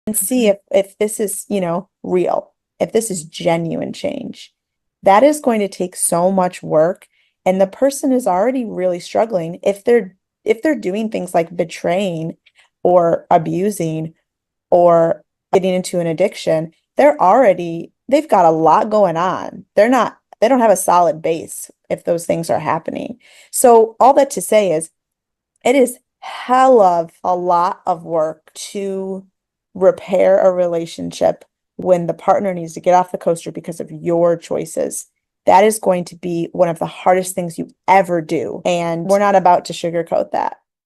and see if this is, real, if this is genuine change. That is going to take so much work, and the person is already really struggling if they're doing things like betraying or abusing or getting into an addiction. They've got a lot going on. They don't have a solid base if those things are happening. So all that to say is it is hell of a lot of work to repair a relationship when the partner needs to get off the coaster because of your choices. That is going to be one of the hardest things you ever do. And we're not about to sugarcoat that.